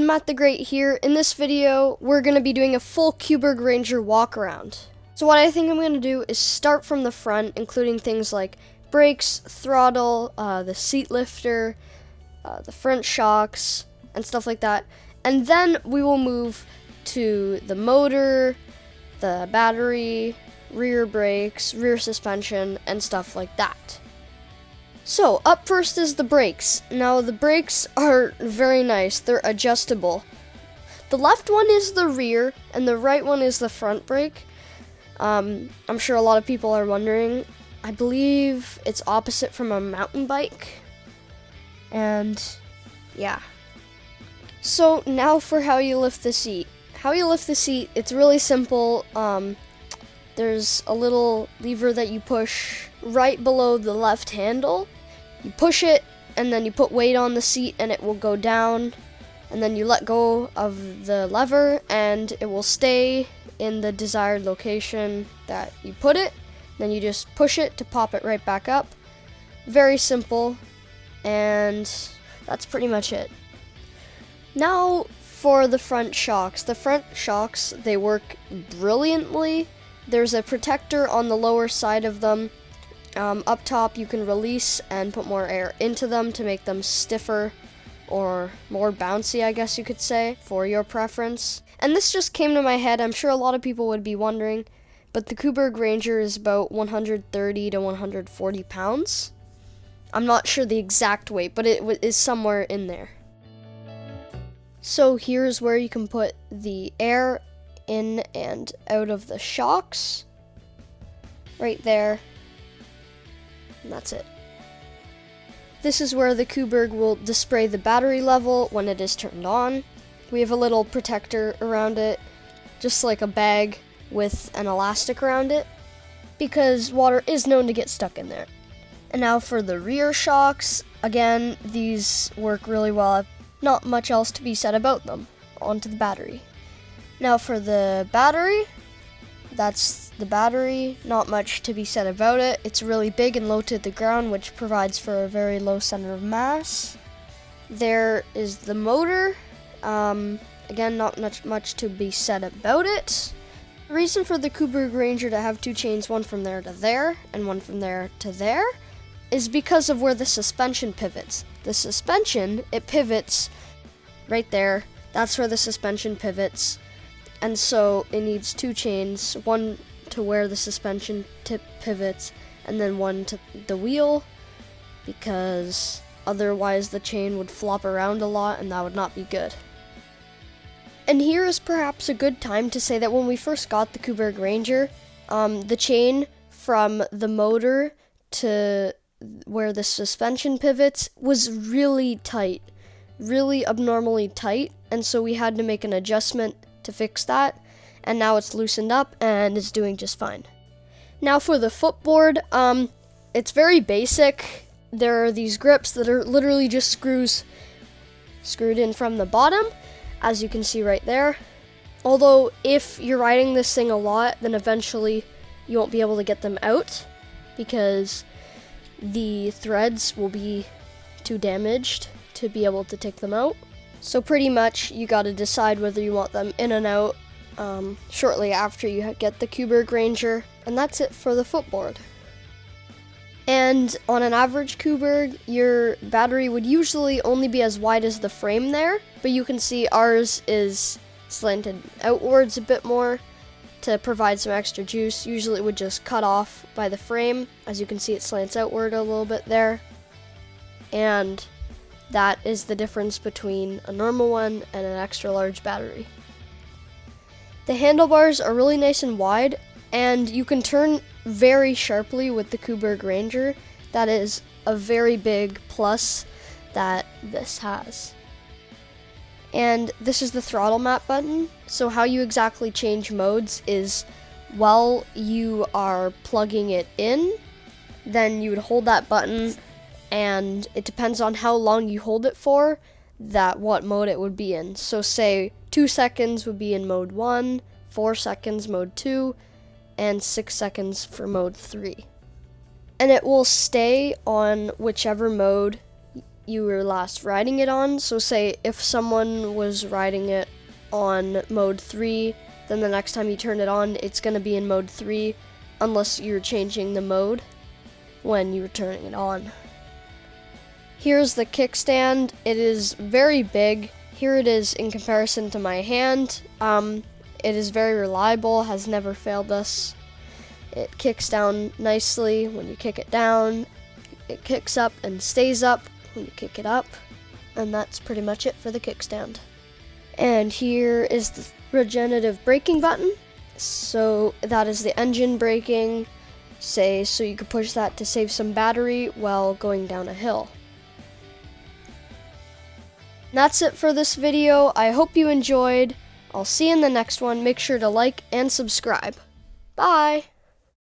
Matt the Great here. In this video, we're going to be doing a full Kuberg Ranger walk around. So what I think I'm going to do is start from the front, including things like brakes, throttle, the seat lifter, the front shocks, and stuff like that. And then we will move to the motor, the battery, rear brakes, rear suspension, and stuff like that. So, up first is the brakes. Now, the brakes are very nice. They're adjustable. The left one is the rear, and the right one is the front brake. I'm sure a lot of people are wondering. I believe it's opposite from a mountain bike. And, yeah. So, now for how you lift the seat. How you lift the seat, it's really simple. There's a little lever that you push right below the left handle. You push it, and then you put weight on the seat, and it will go down. And then you let go of the lever, and it will stay in the desired location that you put it. Then you just push it to pop it right back up. Very simple, and that's pretty much it. Now for the front shocks. The front shocks, they work brilliantly. There's a protector on the lower side of them. Up top, you can release and put more air into them to make them stiffer or more bouncy, I guess you could say, for your preference. And this just came to my head. I'm sure a lot of people would be wondering, but the Kuberg Ranger is about 130 to 140 pounds. I'm not sure the exact weight, but it is somewhere in there. So here's where you can put the air in and out of the shocks. Right there. And that's it. This is where the Kuberg will display the battery level when it is turned on. We have a little protector around it, just like a bag with an elastic around it, because water is known to get stuck in there. And now for the rear shocks, again, these work really well. Not much else to be said about them. Onto the battery. Now for the battery, that's the battery. Not much to be said about it. It's really big and low to the ground, which provides for a very low center of mass. There is the motor. Again, not much to be said about it. The reason for the Kuberg Ranger to have two chains, one from there to there and one from there to there, is because of where the suspension pivots. The suspension, it pivots right there. That's where the suspension pivots. And so it needs two chains, one to where the suspension tip pivots, and then one to the wheel, because otherwise the chain would flop around a lot and that would not be good. And here is perhaps a good time to say that when we first got the Kuberg Ranger, the chain from the motor to where the suspension pivots was really tight, really abnormally tight, and so we had to make an adjustment to fix that, and now it's loosened up and it's doing just fine. Now for the footboard, it's very basic. There are these grips that are literally just screws screwed in from the bottom, as you can see right there. Although if you're riding this thing a lot, then eventually you won't be able to get them out because the threads will be too damaged to be able to take them out. So pretty much you got to decide whether you want them in and out shortly after you get the Kuberg Ranger, and that's it for the footboard. And on an average Kuberg, your battery would usually only be as wide as the frame there, but you can see ours is slanted outwards a bit more to provide some extra juice. Usually it would just cut off by the frame. As you can see, it slants outward a little bit there. And that is the difference between a normal one and an extra large battery. The handlebars are really nice and wide, and you can turn very sharply with the Kuberg Ranger. That is a very big plus that this has. And this is the throttle map button. So how you exactly change modes is while you are plugging it in, then you would hold that button, and it depends on how long you hold it for, that what mode it would be in. So say 2 seconds would be in mode 1, 4 seconds mode 2, and 6 seconds for mode 3. And it will stay on whichever mode you were last riding it on. So say if someone was riding it on mode 3, then the next time you turn it on, it's going to be in mode 3, unless you're changing the mode when you're turning it on. Here's the kickstand. It is very big. Here it is in comparison to my hand. It is very reliable, has never failed us. It kicks down nicely when you kick it down. It kicks up and stays up when you kick it up. And that's pretty much it for the kickstand. And here is the regenerative braking button. So that is the engine braking, so you could push that to save some battery while going down a hill. That's it for this video. I hope you enjoyed. I'll see you in the next one. Make sure to like and subscribe. Bye!